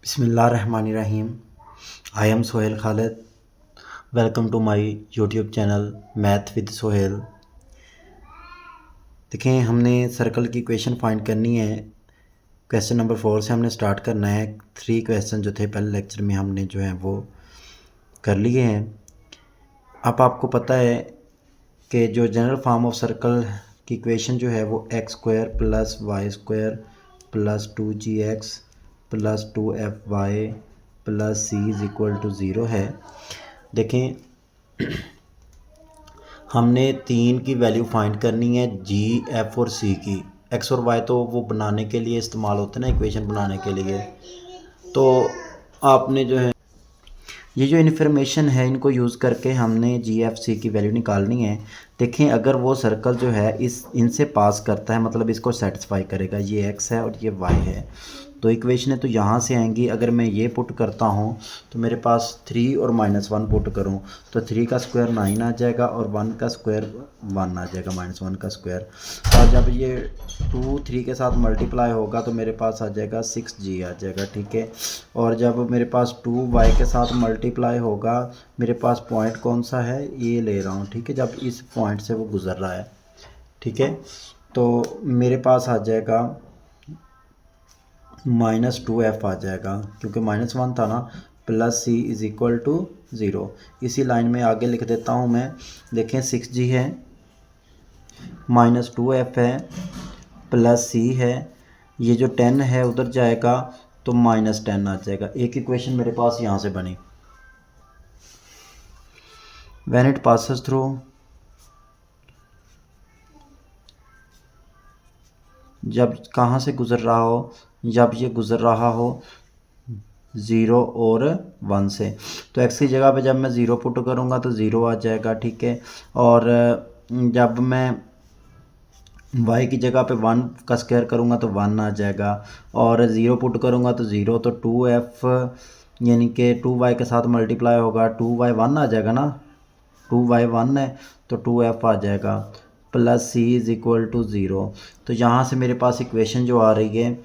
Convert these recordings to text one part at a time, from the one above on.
बिस्मिल्लाहिर्रहमानिर्रहीम। I am Sohail Khalid. Welcome to my YouTube channel math with Sohail. देखें, हमने सर्कल की इक्वेशन फाइंड करनी है। क्वेश्चन नंबर 4 से हमने स्टार्ट करना है। 3 क्वेश्चन जो थे पहले लेक्चर में हमने जो है वो कर लिए हैं। अब आपको पता है कि जो जनरल फॉर्म ऑफ सर्कल की इक्वेशन जो है वो x square plus y square plus 2gx plus 2fy plus c is equal to zero है। देखें, हमने 3 की वैल्यू फाइंड करनी है, जी, एफ और सी की। एक्स और वाई तो वो बनाने के लिए इस्तेमाल होते हैं ना, इक्वेशन बनाने के लिए। तो आपने जो है ये जो इन्फॉर्मेशन है इनको यूज़ करके हमने जी एफ सी की वैल्यू निकालनी है। देखें, अगर वो सर्कल जो है इनसे पास करता है, मतलब इसको सेटिस्फाई करेगा, ये एक्स है और ये वाई है, तो इक्वेशनें तो यहाँ से आएंगी। अगर मैं ये पुट करता हूँ तो मेरे पास 3 और -1 पुट करूँ तो 3 का स्क्वायर 9 आ जाएगा और 1 का स्क्वायर 1 आ जाएगा, -1 का स्क्वायर। और जब ये 2 3 के साथ मल्टीप्लाई होगा तो मेरे पास आ जाएगा 6g आ जाएगा, ठीक है। और जब मेरे पास 2y के साथ मल्टीप्लाई होगा, मेरे पास पॉइंट कौन सा है ये ले रहा हूँ, ठीक है, जब इस पॉइंट से वो गुज़र रहा है, ठीक है, तो मेरे पास आ जाएगा -2f आ जाएगा, क्योंकि -1 था ना, plus c is equal to zero. इसी लाइन में आगे लिख देता हूँ मैं। देखें, 6g है, -2f है, प्लस सी है, ये जो 10 है उधर जाएगा तो -10 आ जाएगा। एक इक्वेशन मेरे पास यहाँ से बनी। व्हेन इट पासेस थ्रू, जब कहाँ से गुज़र रहा हो, जब ये गुज़र रहा हो 0 और 1 से, तो x की जगह पे जब मैं 0 पुट करूँगा तो 0 आ जाएगा, ठीक है। और जब मैं y की जगह पे 1 का स्क्वायर करूँगा तो 1 आ जाएगा, और 0 पुट करूँगा तो 0, तो 2f यानी कि 2y के साथ मल्टीप्लाई होगा, 2y 1 आ जाएगा ना, 2y 1 है तो 2f आ जाएगा, plus c is equal to zero. तो यहाँ से मेरे पास इक्वेशन जो आ रही है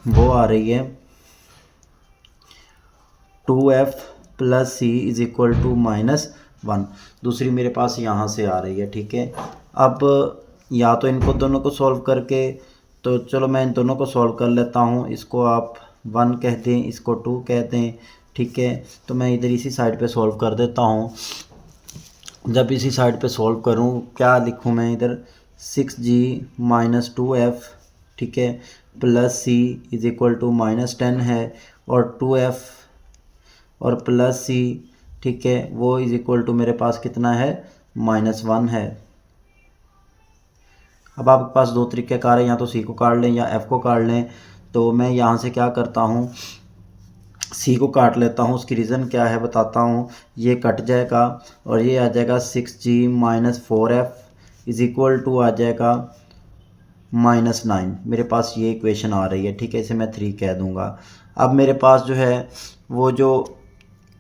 वो आ रही है 2f plus c is equal to -1। दूसरी मेरे पास यहाँ से आ रही है, ठीक है। अब या तो इनको दोनों को सॉल्व करके, तो चलो मैं इन दोनों को सॉल्व कर लेता हूँ। इसको आप 1 कहते हैं, इसको 2 कहते हैं, ठीक है। तो मैं इधर इसी साइड पे सॉल्व कर देता हूँ। जब इसी साइड पे सॉल्व करूँ, क्या लिखूँ मैं इधर, 6g -2f, ठीक है, plus c is equal to -10 है, और 2f और प्लस सी, ठीक है, वो इज़ इक्वल टू मेरे पास कितना है, -1 है। अब आपके पास दो तरीक़ेकार है, या तो सी को काट लें या एफ़ को काट लें। तो मैं यहाँ से क्या करता हूँ, सी को काट लेता हूँ। उसकी रीज़न क्या है बताता हूँ। ये कट जाएगा और ये आ जाएगा 6g -4f is equal to आ जाएगा -9। मेरे पास ये इक्वेशन आ रही है, ठीक है, इसे मैं 3 कह दूँगा। अब मेरे पास जो है वो जो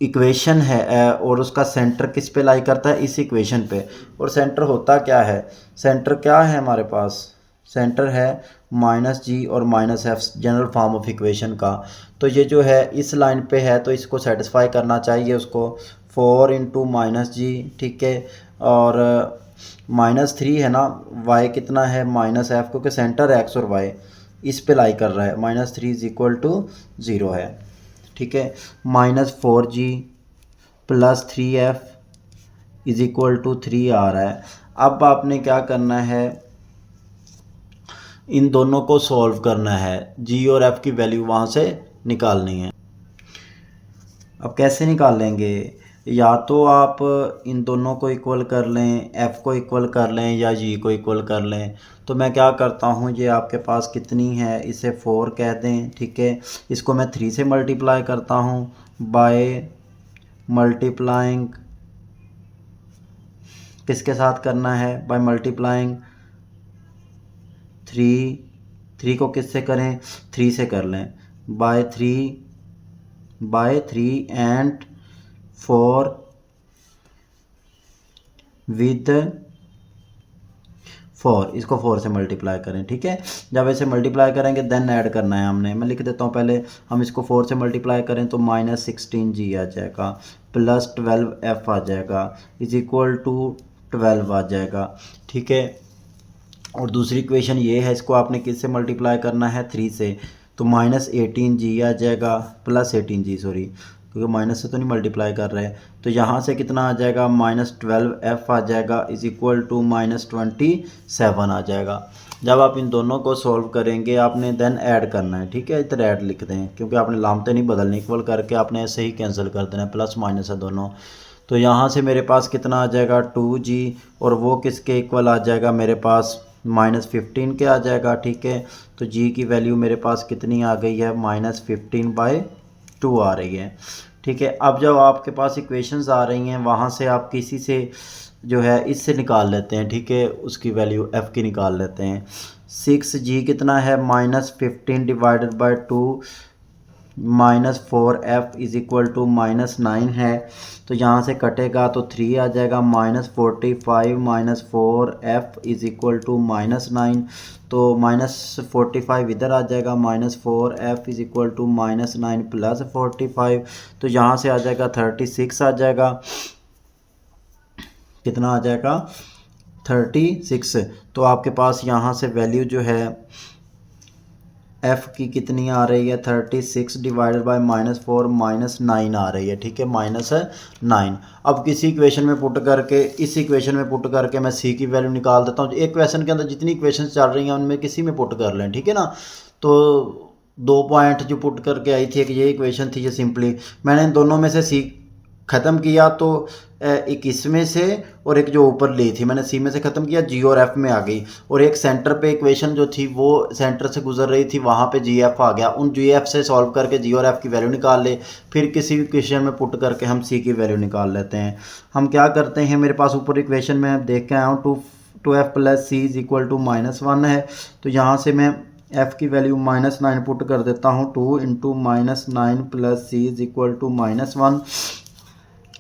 इक्वेशन है और उसका सेंटर किस पे लाई करता है, इस इक्वेशन पे। और सेंटर होता क्या है, सेंटर क्या है हमारे पास, सेंटर है -g और -f, general form of equation का। तो ये जो है इस लाइन पे है तो इसको सेटिस्फाई करना चाहिए उसको। 4 इंटू -g, ठीक है, और -3 है ना, y कितना है -f, क्योंकि सेंटर है x और y, इस पे लाई कर रहा है, -3 इज़ इक्वल टू ज़ीरो है, ठीक है। -4g plus 3f is equal to 3 आ रहा है। अब आपने क्या करना है, इन दोनों को सॉल्व करना है, g और f की वैल्यू वहाँ से निकालनी है। अब कैसे निकालेंगे, या तो आप इन दोनों को इक्वल कर लें, f को इक्वल कर लें या g को इक्वल कर लें। तो मैं क्या करता हूँ, ये आपके पास कितनी है, इसे 4 कह दें, ठीक है। इसको मैं 3 से मल्टीप्लाई करता हूँ, बाय मल्टीप्लाइंग, किसके साथ करना है, बाय मल्टीप्लाइंग 3 को किससे करें, 3 से कर लें, बाय 3 एंड 4 विद 4, इसको 4 से मल्टीप्लाई करें, ठीक है। जब ऐसे मल्टीप्लाई करेंगे देन ऐड करना है हमने। मैं लिख देता हूँ पहले, हम इसको 4 से मल्टीप्लाई करें तो -16G आ जाएगा, प्लस 12F आ जाएगा, इज इक्वल टू 12 आ जाएगा, ठीक है। और दूसरी इक्वेशन ये है, इसको आपने किस से मल्टीप्लाई करना है, 3 से, तो -18G आ जाएगा, प्लस 18G सॉरी, क्योंकि माइनस से तो नहीं मल्टीप्लाई कर रहे हैं। तो यहाँ से कितना आ जाएगा, -12F आ जाएगा, इज इक्वल टू -27 आ जाएगा। जब आप इन दोनों को सॉल्व करेंगे आपने देन ऐड करना है, ठीक है। इधर ऐड लिख दें क्योंकि आपने लामते नहीं बदलने, इक्वल करके आपने ऐसे ही कैंसिल कर देना है, प्लस माइनस है दोनों। तो यहाँ से मेरे पास कितना आ जाएगा, 2G, और वो किसके इक्वल आ जाएगा, मेरे पास -15 के आ जाएगा, ठीक है। तो G की वैल्यू मेरे पास कितनी आ गई है, -15/2 आ रही है, ठीक है। अब जब आपके पास इक्वेशंस आ रही हैं वहाँ से आप किसी से जो है इससे निकाल लेते हैं, ठीक है, उसकी वैल्यू f की निकाल लेते हैं। 6G कितना है, -15/2 -4F इज इक्वल टू -9 है। तो यहाँ से कटेगा तो 3 आ जाएगा, -45 -4F इज इक्वल टू -9, तो -45 इधर आ जाएगा, -4F is equal to -9 plus 45, तो यहाँ से आ जाएगा 36 आ जाएगा। कितना आ जाएगा, 36। तो आपके पास यहाँ से वैल्यू जो है f की कितनी आ रही है, 36 डिवाइडेड बाय -4 -9 आ रही है, ठीक है, -9। अब किसी इक्वेशन में पुट करके, इस इक्वेशन में पुट करके मैं c की वैल्यू निकाल देता हूँ। एक क्वेश्चन के अंदर जितनी इक्वेशन चल रही हैं उनमें किसी में पुट कर लें, ठीक है ना। तो 2 पॉइंट जो पुट करके आई थी, एक ये इक्वेशन थी, ये सिंपली मैंने इन दोनों में से c ख़त्म किया, तो एक इसमें से और एक जो ऊपर ली थी मैंने सी में से ख़त्म किया, जी और एफ में आ गई। और एक सेंटर पे इक्वेशन जो थी वो सेंटर से गुजर रही थी, वहाँ पे जी एफ आ गया। उन जी एफ से सॉल्व करके जी और एफ की वैल्यू निकाल ले, फिर किसी इक्वेशन में पुट करके हम सी की वैल्यू निकाल लेते हैं। हम क्या करते हैं, मेरे पास ऊपर इक्वेशन में देख के आया हूँ, 2f plus c is equal to -1 है। तो यहाँ से मैं f की वैल्यू -9 पुट कर देता हूँ, 2 into -9 plus c is equal to -1।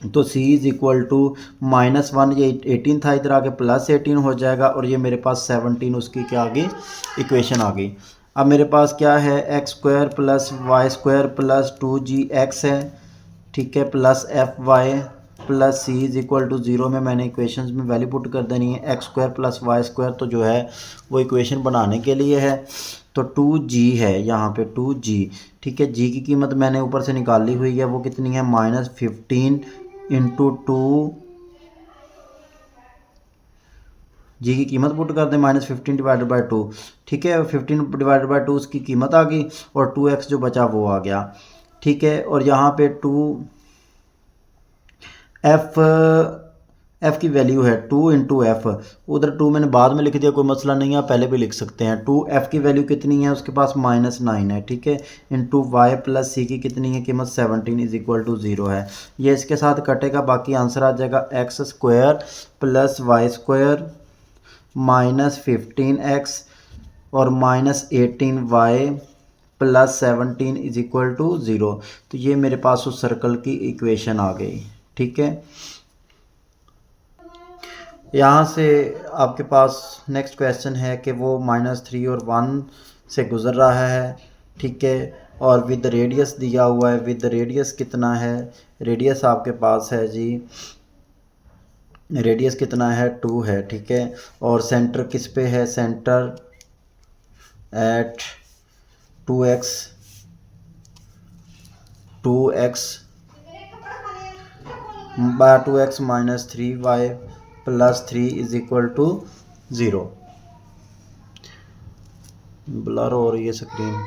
तो c इज इक्वल टू -1, ये 18 था, इधर आके +18 हो जाएगा, और ये मेरे पास 17 उसकी क्या आ गई, इक्वेशन आ गई। अब मेरे पास क्या है, x² plus y² plus 2gx है, ठीक है, plus fy plus c is equal to 0 में मैंने इक्वेशंस में वैल्यू पुट कर देनी है। x² प्लस y² तो जो है वो इक्वेशन बनाने के लिए है, तो 2g है यहाँ पे, 2g, ठीक है। g की कीमत मैंने ऊपर से निकाली हुई है, वो कितनी है, -15 इंटू 2, जी की कीमत पुट कर दें, -15 डिवाइडेड बाई 2, ठीक है। 15 डिवाइडेड बाई 2 उसकी कीमत आ गई, और 2x जो बचा वो आ गया, ठीक है। और यहाँ पे 2f की वैल्यू है 2 इंटू एफ, उधर 2 मैंने बाद में लिख दिया, कोई मसला नहीं है, पहले भी लिख सकते हैं। 2f की वैल्यू कितनी है, उसके पास -9 है, ठीक है, इंटू y प्लस सी की कितनी है कीमत, 17 इज इक्वल टू 0 है। ये इसके साथ कटेगा, बाकी आंसर आ जाएगा x² प्लस y² -15x और -18y plus 17 is equal to 0। तो ये मेरे पास उस सर्कल की इक्वेशन आ गई, ठीक है। यहाँ से आपके पास नेक्स्ट क्वेश्चन है कि वो -3 और 1 से गुज़र रहा है, ठीक है, और विद रेडियस दिया हुआ है। विद रेडियस कितना है, रेडियस आपके पास है जी, रेडियस कितना है, 2 है, ठीक है। और सेंटर किस पे है, centre at 2x by 2x minus 3y plus 3 is equal to 0। Blur हो रही है स्क्रीन।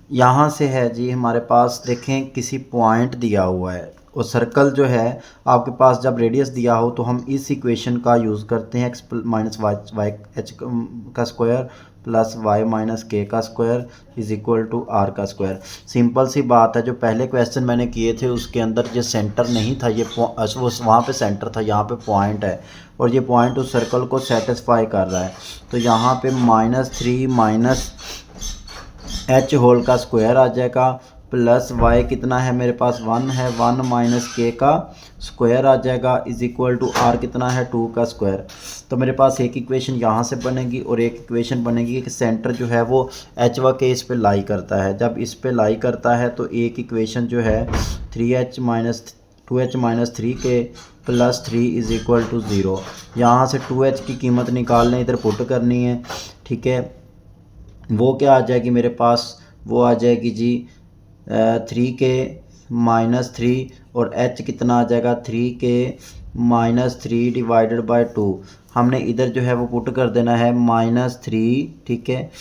यहाँ से है जी हमारे पास, देखें किसी पॉइंट दिया हुआ है, और सर्कल जो है आपके पास जब रेडियस दिया हो तो हम इस इक्वेशन का यूज़ करते हैं, x माइनस वाई एच का square plus y minus k का square is equal to r का स्क्वायर। सिंपल सी बात है, जो पहले क्वेश्चन मैंने किए थे उसके अंदर ये सेंटर नहीं था, ये वो वहाँ पे सेंटर था, यहाँ पे पॉइंट है, और ये पॉइंट उस सर्कल को सेटिस्फाई कर रहा है। तो यहाँ पे -3 माइनस h होल का स्क्वायर आ जाएगा, प्लस y कितना है मेरे पास, 1 है, 1 माइनस के का स्क्वायर आ जाएगा, इज इक्वल टू r कितना है, 2 का स्क्वायर। तो मेरे पास एक इक्वेशन यहाँ से बनेगी और एक इक्वेशन बनेगी कि सेंटर जो है वो एच व के इस पे लाई करता है। जब इस पे लाई करता है तो एक इक्वेशन जो है 3h minus 2h minus 3k plus 3 is equal to 0। यहाँ से 2h की कीमत निकालने इधर पुट करनी है, ठीक है। वो क्या आ जाएगी मेरे पास, वो आ जाएगी जी 3k माइनस 3 और h कितना आ जाएगा 3k माइनस 3 डिवाइडेड बाय 2। हमने इधर जो है वो पुट कर देना है -3, ठीक है,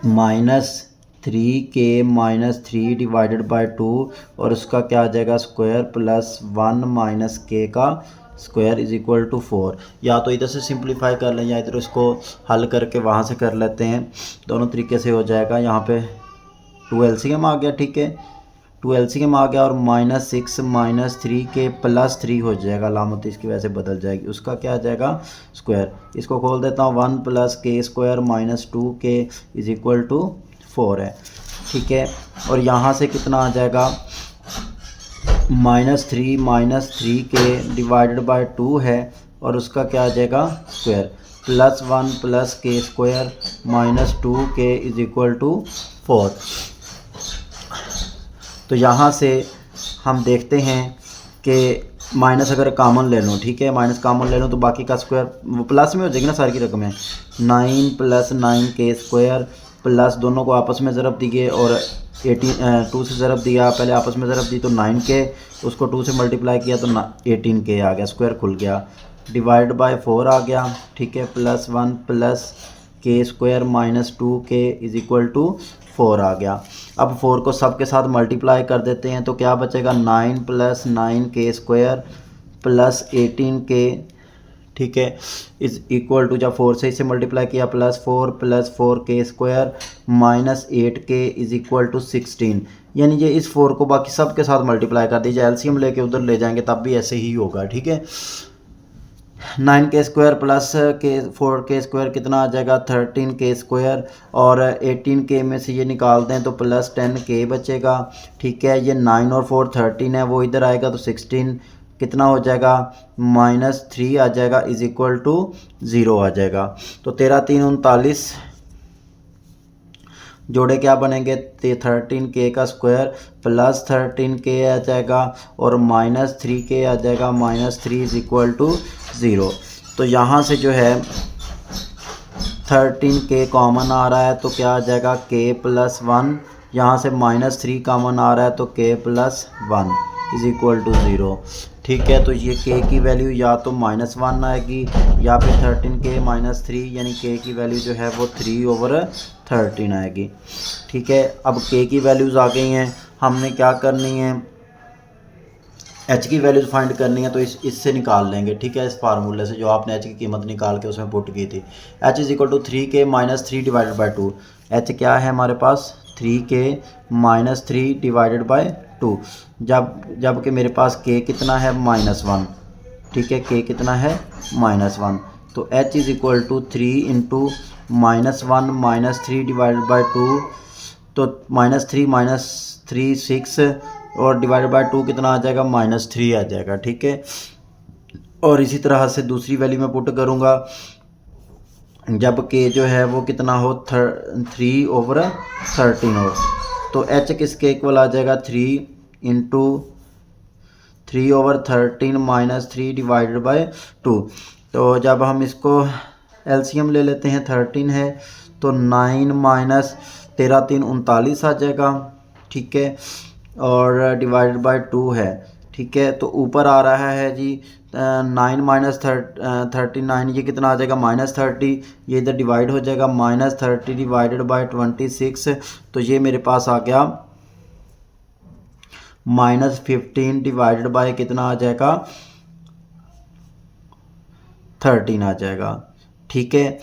-3k माइनस 3 डिवाइडेड बाय 2 और उसका क्या आ जाएगा स्क्वायर प्लस 1 माइनस k का स्क्वायर इज इक्वल टू 4। या तो इधर से सिंप्लीफाई कर लें या इधर उसको हल करके वहाँ से कर लेते हैं, दोनों तरीके से हो जाएगा। यहाँ पे 2 LCM आ गया, ठीक है, 2 LCM आ गया और -6 माइनस 3k प्लस 3 हो जाएगा, अलामत इसकी वजह से बदल जाएगी, उसका क्या आ जाएगा स्क्वायर। इसको खोल देता हूँ 1 plus k square minus 2k is equal to 4 है, ठीक है। और यहाँ से कितना आ जाएगा -3 माइनस 3k डिवाइडेड बाय 2 है और उसका क्या आ जाएगा square plus 1 plus k square minus 2k is equal to 4। तो यहाँ से हम देखते हैं कि माइनस अगर कॉमन ले लूँ, ठीक है, माइनस कॉमन ले लूँ तो बाकी का स्क्वायर वो प्लस में हो जाएगी ना, सारी की रकम है 9 प्लस 9k स्क्वायर प्लस दोनों को आपस में ज़रब दिए और 2 से ज़रब दिया, पहले आपस में ज़रब दी तो 9k, उसको 2 से मल्टीप्लाई किया तो 18k आ गया, स्क्वायर खुल गया, डिवाइड बाय 4 आ गया, ठीक है, plus 1 plus k square minus 2k is equal to 4 आ गया। अब 4 को सब के साथ मल्टीप्लाई कर देते हैं तो क्या बचेगा 9 plus 9k square plus 18k, ठीक है, इज इक्वल टू, जब 4 से इसे मल्टीप्लाई किया plus 4 plus 4k square minus 8k is equal to 16। यानी ये इस 4 को बाकी सब के साथ मल्टीप्लाई कर दीजिए, एलसीएम लेके उधर ले जाएंगे तब भी ऐसे ही होगा, ठीक है। 9k स्क्वायर प्लस के 4k स्क्वायर कितना आ जाएगा 13k स्क्वायर और 18k में से ये निकाल दें तो प्लस 10k बचेगा, ठीक है। ये 9 और 4 13 है, वो इधर आएगा तो 16 कितना हो जाएगा -3 आ जाएगा इज इक्वल टू 0 आ जाएगा। तो 13 3 39 जोड़े क्या बनेंगे 13k का स्क्वायर प्लस 13k आ जाएगा और -3k आ जाएगा, -3 इज इक्वल टू 0। तो यहाँ से जो है 13k कॉमन आ रहा है तो क्या आ जाएगा k प्लस 1, यहाँ से -3 कॉमन आ रहा है तो k plus 1 is equal to 0, ठीक है। तो ये k की वैल्यू या तो -1 आएगी या फिर 13k माइनस 3, यानी k की वैल्यू जो है वो 3/13 आएगी, ठीक है। अब k की वैल्यूज़ आ गई हैं, हमने क्या करनी है h की वैल्यूज़ फाइंड करनी है तो इससे निकाल लेंगे, ठीक है, इस फार्मूले से जो आपने h की कीमत निकाल के उसमें पुट की थी। h is equal to 3k minus 3 divided by 2। h क्या है हमारे पास 3k माइनस 3 डिवाइडेड बाई 2, जबकि मेरे पास k कितना है -1, ठीक है, k कितना है -1, तो h is equal to 3 into -1 minus 3 divided by 2, तो -3 6 और डिवाइडेड बाय 2 कितना आ जाएगा -3 आ जाएगा, ठीक है। और इसी तरह से दूसरी वैल्यू में पुट करूँगा जब k जो है वो कितना हो 3/13 हो, तो h किसके इक्वल आ जाएगा 3 इंटू 3/13 माइनस 3 डिवाइडेड बाय 2। तो जब हम इसको एलसीएम ले लेते हैं 13 है तो 9 माइनस 13 3 39 आ जाएगा, ठीक है, और डिवाइडेड बाय 2 है, ठीक है। तो ऊपर आ रहा है जी 9 माइनस 39, ये कितना आ जाएगा -30, ये इधर डिवाइड हो जाएगा -30 डिवाइडेड बाय 26, तो ये मेरे पास आ गया -15 डिवाइडेड बाय कितना आ जाएगा 13 आ जाएगा, ठीक है।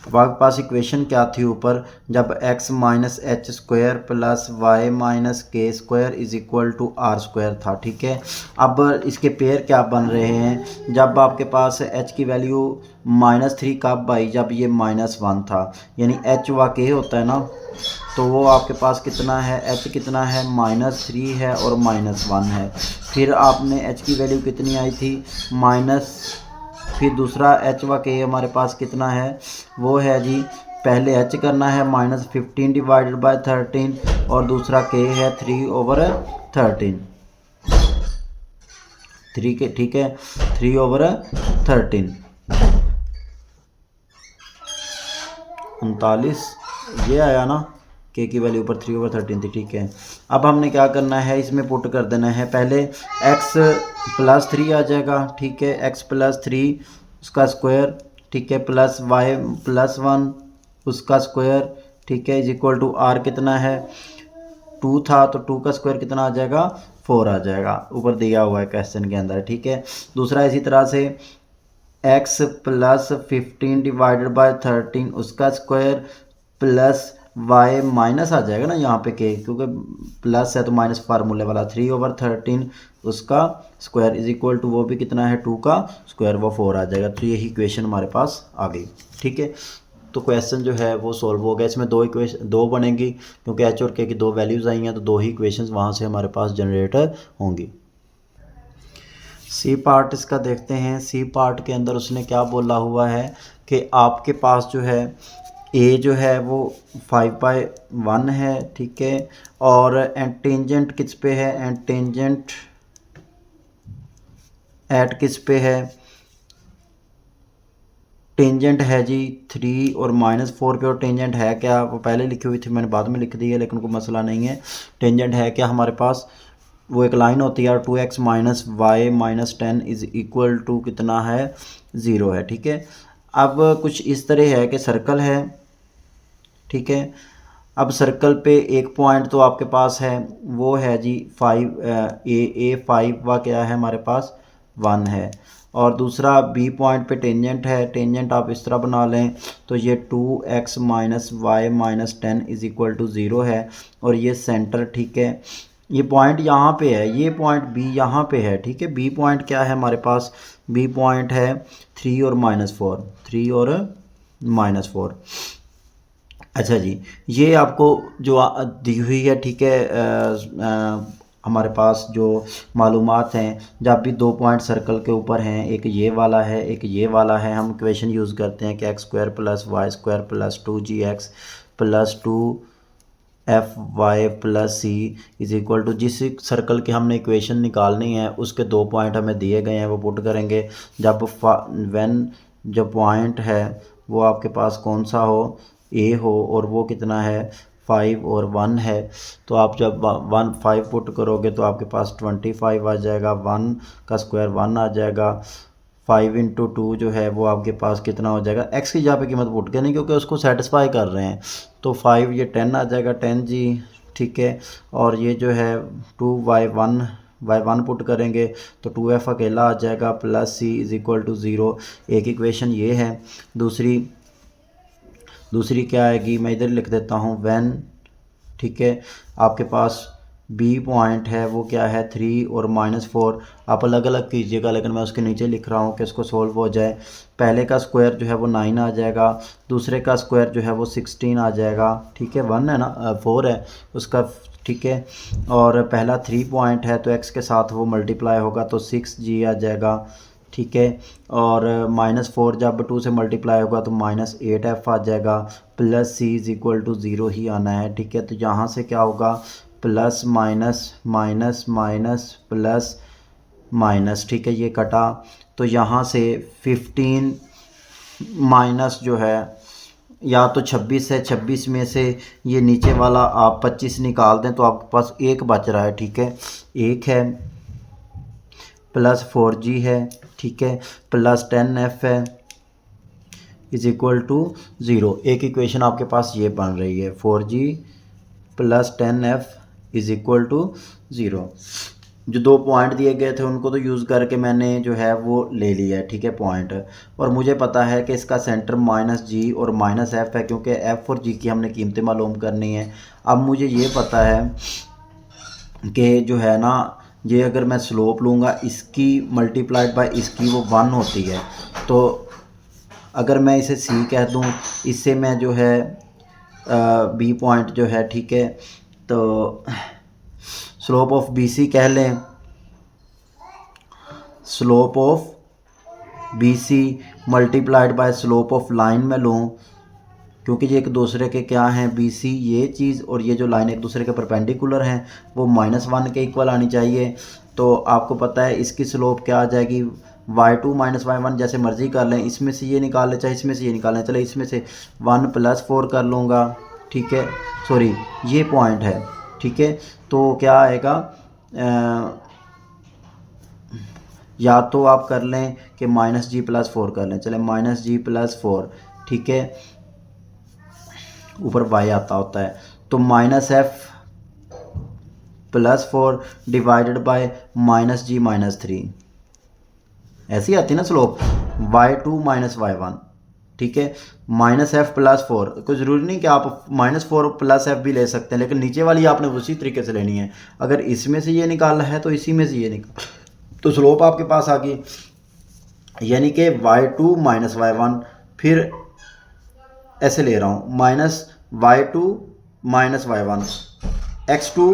अब आपके पास इक्वेशन क्या थी ऊपर, जब x minus H square plus Y minus K square is equal to R square था, ठीक है। अब इसके पेयर क्या बन रहे हैं, जब आपके पास h की वैल्यू -3 कब आई, जब ये -1 था, यानी h व k होता है ना, तो वो आपके पास कितना है, h कितना है -3 है और -1 है। फिर आपने h की वैल्यू कितनी आई थी फिर दूसरा h व k हमारे पास कितना है, वो है जी, पहले h करना है -15 डिवाइडेड बाय 13 और दूसरा k है 3/13, ठीक है 3/13 39 ये आया ना, k की वैल्यू ऊपर 3/13 थी, ठीक है। अब हमने क्या करना है, इसमें पुट कर देना है, पहले x + 3 आ जाएगा, ठीक है, x + 3 उसका स्क्वायर, ठीक है, प्लस y + 1 उसका स्क्वायर, ठीक है, इज इक्वल टू r कितना है 2 था, तो 2 का स्क्वायर कितना आ जाएगा 4 आ जाएगा, ऊपर दिया हुआ है क्वेश्चन के अंदर, ठीक है। दूसरा इसी तरह से x + 15 डिवाइडेड बाय 13 उसका स्क्वायर प्लस y माइनस आ जाएगा ना यहाँ पे k, क्योंकि प्लस है तो माइनस फार्मूले वाला, 3/13 उसका स्क्वायर इज इक्वल टू वो भी कितना है 2 का स्क्वायर, वो 4 आ जाएगा। तो यही इक्वेशन हमारे पास आ गई, ठीक है। तो क्वेश्चन जो है वो सॉल्व हो गया। इसमें दो बनेंगी, क्योंकि एच और के की 2 वैल्यूज़ आई हैं, तो 2 ही इक्वेशंस वहाँ से हमारे पास जनरेट होंगी। सी पार्ट इसका देखते हैं। सी पार्ट के अंदर उसने क्या बोला हुआ है कि आपके पास जो है ए जो है वो 5/1 है, ठीक है, और टेंजेंट किस पे है, एंड टेंजेंट एट किस पे है, टेंजेंट है जी 3 और -4 पे, और टेंजेंट है क्या, वो पहले लिखी हुई थी, मैंने बाद में लिख दी है, लेकिन कोई मसला नहीं है। टेंजेंट है क्या हमारे पास, वो एक लाइन होती है 2x - y - 10 is equal to कितना है 0 है, ठीक है। अब कुछ इस तरह है कि सर्कल है, ठीक है। अब सर्कल पे एक पॉइंट तो आपके पास है, वो है जी 5 व क्या है हमारे पास 1 है, और दूसरा बी पॉइंट पे टेंजेंट है। टेंजेंट आप इस तरह बना लें, तो ये 2x - y - 10 is equal to 0 है, और ये सेंटर, ठीक है, ये पॉइंट यहाँ पे है, ये पॉइंट बी यहाँ पे है, ठीक है। बी पॉइंट क्या है हमारे पास, बी पॉइंट है 3 और -4। अच्छा जी, ये आपको जो दी हुई है, ठीक है, हमारे पास जो मालूमात हैं, जब भी 2 पॉइंट सर्कल के ऊपर हैं, एक ये वाला है एक ये वाला है, हम इक्वेशन यूज़ करते हैं कि x² + y² + 2gx + 2fy + c is equal to, जिस सर्कल के हमने इक्वेशन निकालनी है उसके 2 पॉइंट हमें दिए गए हैं, वो पुट करेंगे। जो पॉइंट है वो आपके पास कौन सा हो, ए हो, और वो कितना है 5 और 1 है, तो आप जब 5 पुट करोगे तो आपके पास 25 आ जाएगा, 1 का स्क्वायर 1 आ जाएगा, 5 × 2 जो है वो आपके पास कितना हो जाएगा, x की जगह पे कीमत पुट करनी, क्योंकि उसको सेटिस्फाई कर रहे हैं, तो 5 ये 10 आ जाएगा, 10 जी, ठीक है। और ये जो है 2y1 पुट करेंगे तो 2f अकेला आ जाएगा, plus c is equal to 0। एक इक्वेशन ये है। दूसरी क्या आएगी, मैं इधर लिख देता हूँ, व्हेन, ठीक है, आपके पास बी पॉइंट है वो क्या है 3 और -4, आप अलग अलग कीजिएगा, लेकिन मैं उसके नीचे लिख रहा हूँ कि इसको सोल्व हो जाए। पहले का स्क्वायर जो है वो 9 आ जाएगा, दूसरे का स्क्वायर जो है वो 16 आ जाएगा, ठीक है, 1 है ना, 4 है उसका, ठीक है, और पहला 3 पॉइंट है तो x के साथ वो मल्टीप्लाई होगा तो 6g आ जाएगा, ठीक है, और -4 जब 2 से मल्टीप्लाई होगा तो -8f आ जाएगा, plus c is equal to 0 ही आना है, ठीक है। तो यहाँ से क्या होगा, plus minus minus minus plus minus, ठीक है, ये कटा, तो यहाँ से 15 माइनस जो है या तो 26 है, 26 में से ये नीचे वाला आप 25 निकाल दें तो आपके पास 1 बच रहा है, ठीक है, 1 है, प्लस 4g है, ठीक है, प्लस 10f है, इज इक्वल टू 0। एक इक्वेशन आपके पास ये बन रही है, 4g + 10f is equal to 0। जो 2 पॉइंट दिए गए थे उनको तो यूज़ करके मैंने जो है वो ले लिया है, ठीक है, पॉइंट। और मुझे पता है कि इसका सेंटर -g और -f है, क्योंकि f और g की हमने कीमतें मालूम करनी है। अब मुझे ये पता है कि जो है ना, ये अगर मैं स्लोप लूँगा इसकी मल्टीप्लाइड बाय इसकी, वो 1 होती है। तो अगर मैं इसे c कह दूँ, इससे मैं जो है b पॉइंट जो है, ठीक है, तो स्लोप ऑफ BC कह लें, slope of BC multiplied by slope of line में लूँ, क्योंकि ये एक दूसरे के क्या हैं, BC ये चीज़ और ये जो लाइन एक दूसरे के परपेंडिकुलर हैं, वो -1 के इक्वल आनी चाहिए। तो आपको पता है इसकी स्लोप क्या आ जाएगी, y2 - y1, जैसे मर्ज़ी कर लें, इसमें से ये निकाल लें चाहे इसमें से ये निकाल लें। चले इसमें से 1 + 4 कर लूँगा, ठीक है, सॉरी ये पॉइंट है, ठीक है। तो क्या आएगा, या तो आप कर लें कि -g + 4 कर लें, चले -g + 4, ठीक है, ऊपर y आता होता है, तो -f + 4 डिवाइडेड बाय -g - 3, ऐसी आती है ना स्लोप, y2 - y1, ठीक है। -f + 4, कोई ज़रूरी नहीं कि आप -4 + f भी ले सकते हैं, लेकिन नीचे वाली आपने उसी तरीके से लेनी है। अगर इसमें से ये निकालना है तो इसी में से ये निकाल, तो स्लोप आपके पास आ गई, यानी कि y2 - y1, फिर ऐसे ले रहा हूँ -y2 - y1, x2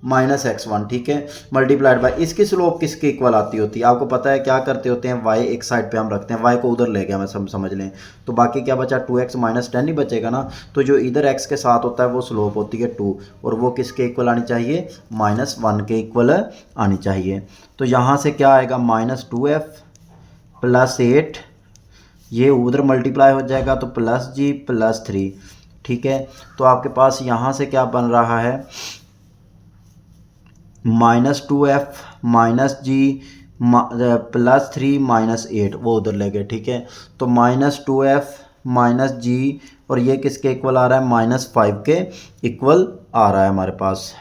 - x1, ठीक है, मल्टीप्लाइड बाय इसकी स्लोप किसके इक्वल आती होती है, आपको पता है क्या करते होते हैं, y एक साइड पे हम रखते हैं, y को उधर ले गया मैं, समझ लें, तो बाकी क्या बचा, 2x - 10 ही बचेगा ना। तो जो इधर x के साथ होता है वो स्लोप होती है 2, और वो किसके इक्वल आनी चाहिए, -1 के इक्वल आनी चाहिए। तो यहाँ से क्या आएगा, -2f + 8, ये उधर मल्टीप्लाई हो जाएगा तो +g + 3, ठीक है। तो आपके पास यहाँ से क्या बन रहा है, -2f -g + 3 -8, वो उधर ले गए, ठीक है। तो -2f -g, और ये किसके इक्वल आ रहा है, -5 के इक्वल आ रहा है हमारे पास।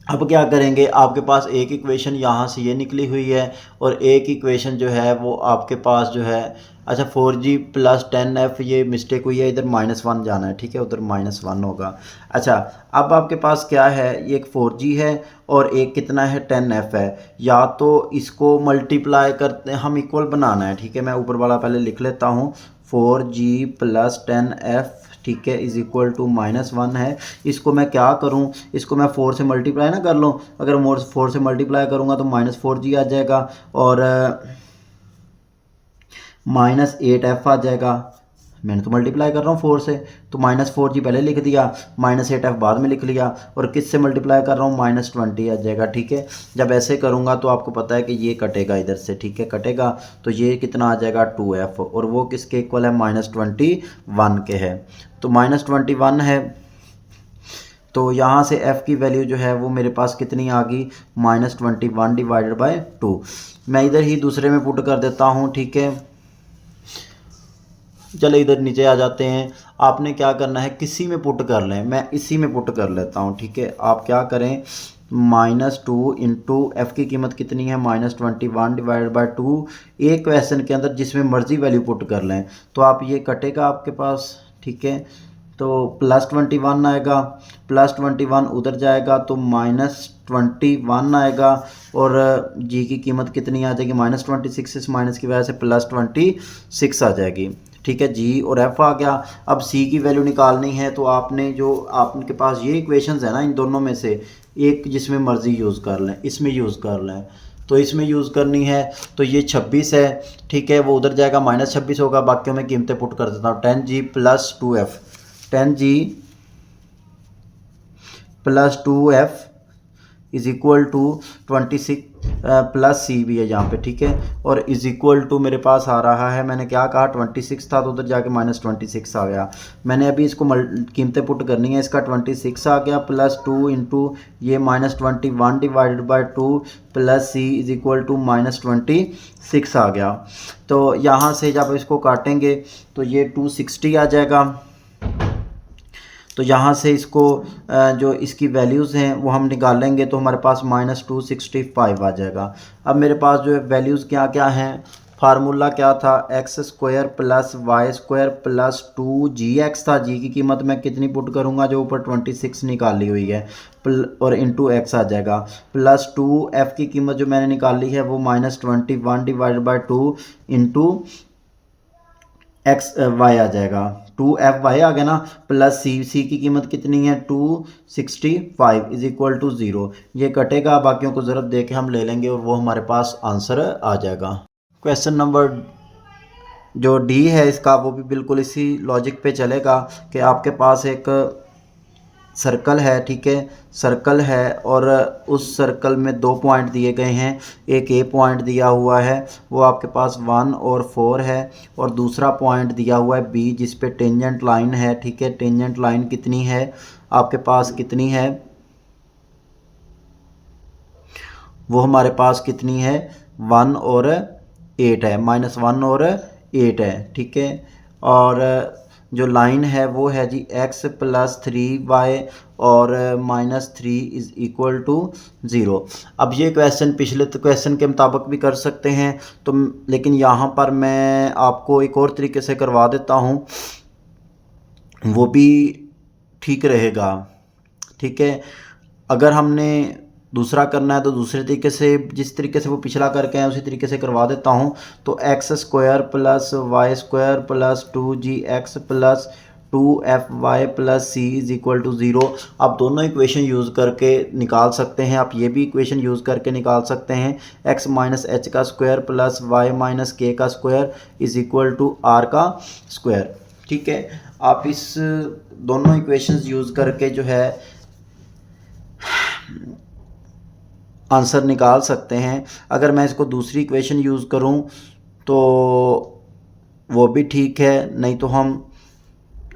अब क्या करेंगे, आपके पास एक इक्वेशन यहाँ से ये निकली हुई है, और एक इक्वेशन जो है वो आपके पास जो है, अच्छा 4g + 10f, ये मिस्टेक हुई है, इधर -1 जाना है, ठीक है, उधर -1 होगा। अच्छा, अब आपके पास क्या है, ये एक 4g है और एक कितना है, 10f है। या तो इसको मल्टीप्लाई करते हैं, हम इक्वल बनाना है, ठीक है, मैं ऊपर वाला पहले लिख लेता हूँ, 4g + 10f, ठीक है, इज़ इक्वल टू -1 है। इसको मैं क्या करूं, इसको मैं 4 से मल्टीप्लाई ना कर लूं, अगर 4 से मल्टीप्लाई करूंगा तो -4g आ जाएगा, और -8f आ जाएगा। मैंने तो मल्टीप्लाई कर रहा हूँ 4 से, तो -4g पहले लिख दिया, -8f बाद में लिख लिया, और किस से मल्टीप्लाई कर रहा हूँ, -20 आ जाएगा, ठीक है। जब ऐसे करूँगा तो आपको पता है कि ये कटेगा इधर से, ठीक है, कटेगा, तो ये कितना आ जाएगा, 2f, और वो किसके इक्वल है, -21 के है। तो -21 है, तो यहाँ से f की वैल्यू जो है वो मेरे पास कितनी आ गई, -21 डिवाइडेड बाय 2। मैं इधर ही दूसरे में पुट कर देता हूँ, ठीक है। चलो इधर नीचे आ जाते हैं, आपने क्या करना है, किसी में पुट कर लें, मैं इसी में पुट कर लेता हूँ, ठीक है। आप क्या करें, -2 इंटू एफ़ की कीमत कितनी है, -21 डिवाइडेड बाय 2, एक क्वेश्चन के अंदर जिसमें मर्जी वैल्यू पुट कर लें, तो आप ये कटेगा आपके पास, ठीक है। तो +21 आएगा, +21 उधर जाएगा तो -21 आएगा, और जी की कीमत कितनी आ जाएगी, -26, इस माइनस की वजह से +26 आ जाएगी, ठीक है। जी और एफ आ गया। अब सी की वैल्यू निकालनी है, तो आपने जो आपके पास ये इक्वेशंस है ना, इन दोनों में से एक जिसमें मर्जी यूज़ कर लें, इसमें यूज़ कर लें, तो इसमें यूज़ करनी है, तो ये 26 है, ठीक है, वो उधर जाएगा, -26 होगा, बाकियों में कीमतें पुट कर देता हूँ, 10g + 2f, 10g + 2f is equal to 26 plus C भी है यहाँ पे, ठीक है, और इज़ इक्वल टू मेरे पास आ रहा है, मैंने क्या कहा, 26 था तो उधर जाके -26 आ गया। मैंने अभी इसको कीमतें पुट करनी है, इसका 26 आ गया, +2 इंटू ये -21 divided by 2 plus c is equal to -26 आ गया। तो यहाँ से जब इसको काटेंगे तो ये 260 आ जाएगा। तो यहाँ से इसको जो इसकी वैल्यूज़ हैं वो हम निकालेंगे तो हमारे पास -265 आ जाएगा। अब मेरे पास जो है वैल्यूज़ क्या क्या हैं, फार्मूला क्या था, x square plus y square plus 2gx था। जी की कीमत मैं कितनी पुट करूँगा, जो ऊपर 26 निकाली हुई है, और इंटू एक्स आ जाएगा, प्लस 2f की कीमत जो मैंने निकाली है वो -21 divided by 2 into X Y आ जाएगा, 2fy आ गया ना, प्लस सी की कीमत कितनी है 265 इज इक्वल टू 0। ये कटेगा, बाकियों को ज़रूरत दे के हम ले लेंगे और वो हमारे पास आंसर आ जाएगा। क्वेश्चन नंबर जो डी है इसका, वो भी बिल्कुल इसी लॉजिक पे चलेगा कि आपके पास एक सर्कल है, ठीक है, सर्कल है और उस सर्कल में 2 पॉइंट दिए गए हैं। एक ए पॉइंट दिया हुआ है, वो आपके पास 1 और 4 है, और दूसरा पॉइंट दिया हुआ है बी जिस पे टेंजेंट लाइन है, ठीक है। टेंजेंट लाइन कितनी है आपके पास, कितनी है, वो हमारे पास कितनी है 1 और 8 है, -1 और 8 है, ठीक है। और जो लाइन है वो है जी x प्लस 3y और -3 इज़ इक्वल टू 0। अब ये क्वेश्चन पिछले क्वेश्चन के मुताबिक भी कर सकते हैं, तो लेकिन यहाँ पर मैं आपको एक और तरीके से करवा देता हूँ, वो भी ठीक रहेगा, ठीक है। अगर हमने दूसरा करना है तो दूसरे तरीके से, जिस तरीके से वो पिछला करके हैं उसी तरीके से करवा देता हूँ। तो x square plus y square plus 2gx plus 2fy plus c is equal to 0। आप दोनों इक्वेशन यूज़ करके निकाल सकते हैं, आप ये भी इक्वेशन यूज़ करके निकाल सकते हैं। x माइनस एच का square plus Y minus k का square is equal to r का स्क्वायर, ठीक है। आप इस दोनों इक्वेशंस यूज़ करके जो है आंसर निकाल सकते हैं। अगर मैं इसको दूसरी इक्वेशन यूज़ करूं तो वो भी ठीक है, नहीं तो हम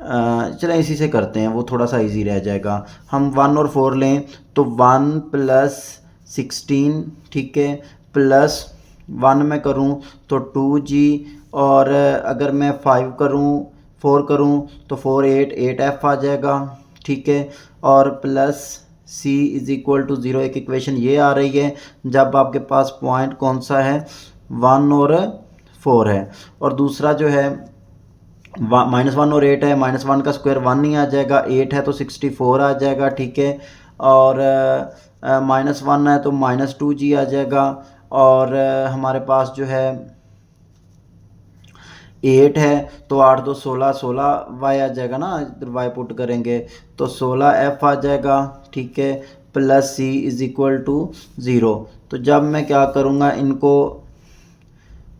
चलें इसी से करते हैं, वो थोड़ा सा इजी रह जाएगा। हम 1 और 4 लें तो 1 प्लस 16, ठीक है, प्लस 1 में करूं तो 2g, और अगर मैं 4 करूं तो 8f आ जाएगा, ठीक है, और plus c is equal to 0। एक इक्वेशन ये आ रही है जब आपके पास पॉइंट कौन सा है 1 और 4 है, और दूसरा जो है -1 और 8 है, -1 का स्क्वायर 1 नहीं आ जाएगा, 8 है तो 64 आ जाएगा, ठीक है, और -1 है तो -2g आ जाएगा, और हमारे पास जो है 8 है तो 8 2 16 16y आ जाएगा ना, इधर y पुट करेंगे तो 16f आ जाएगा, ठीक है, plus c is equal to 0। तो जब मैं क्या करूँगा, इनको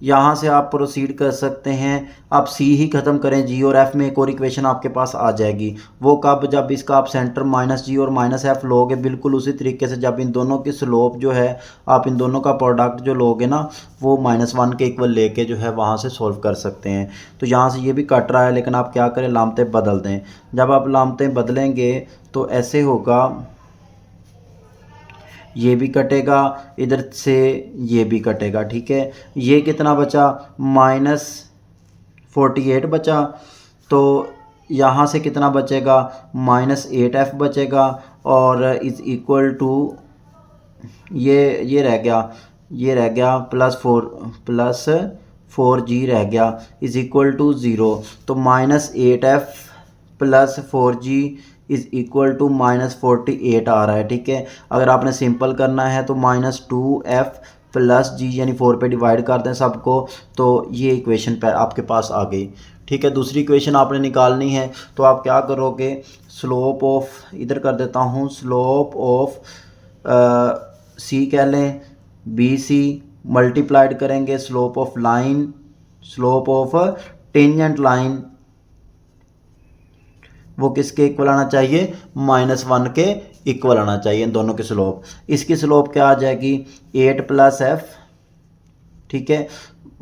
यहाँ से आप प्रोसीड कर सकते हैं। आप c ही ख़त्म करें, g और f में एक और इक्वेशन आपके पास आ जाएगी। वो कब, जब इसका आप सेंटर -g और -f लोगे, बिल्कुल उसी तरीके से जब इन दोनों की स्लोप जो है, आप इन दोनों का प्रोडक्ट जो लोगे ना, वो -1 के इक्वल लेके जो है वहाँ से सॉल्व कर सकते हैं। तो यहाँ से ये भी कट रहा है, लेकिन आप क्या करें, लामतें बदल दें। जब आप लामतें बदलेंगे तो ऐसे होगा, ये भी कटेगा, इधर से ये भी कटेगा, ठीक है। ये कितना बचा, -48 बचा, तो यहाँ से कितना बचेगा, -8f बचेगा, और इज़ इक्वल टू ये रह गया, प्लस 4g रह गया, इज़ इक्वल टू 0। तो -8f plus 4g is equal to -48 आ रहा है, ठीक है। अगर आपने सिंपल करना है तो -2f प्लस g यानी 4 पे डिवाइड कर दें सबको, तो ये इक्वेशन पे आपके पास आ गई, ठीक है। दूसरी इक्वेशन आपने निकालनी है तो आप क्या करोगे, स्लोप ऑफ, इधर कर देता हूँ, स्लोप ऑफ c कह लें, BC मल्टीप्लाइड करेंगे slope of line, slope of tangent line, वो किसके इक्वल आना चाहिए, -1 के इक्वल आना चाहिए, इन दोनों की स्लोप। इसकी स्लोप क्या आ जाएगी, 8 प्लस f, ठीक है,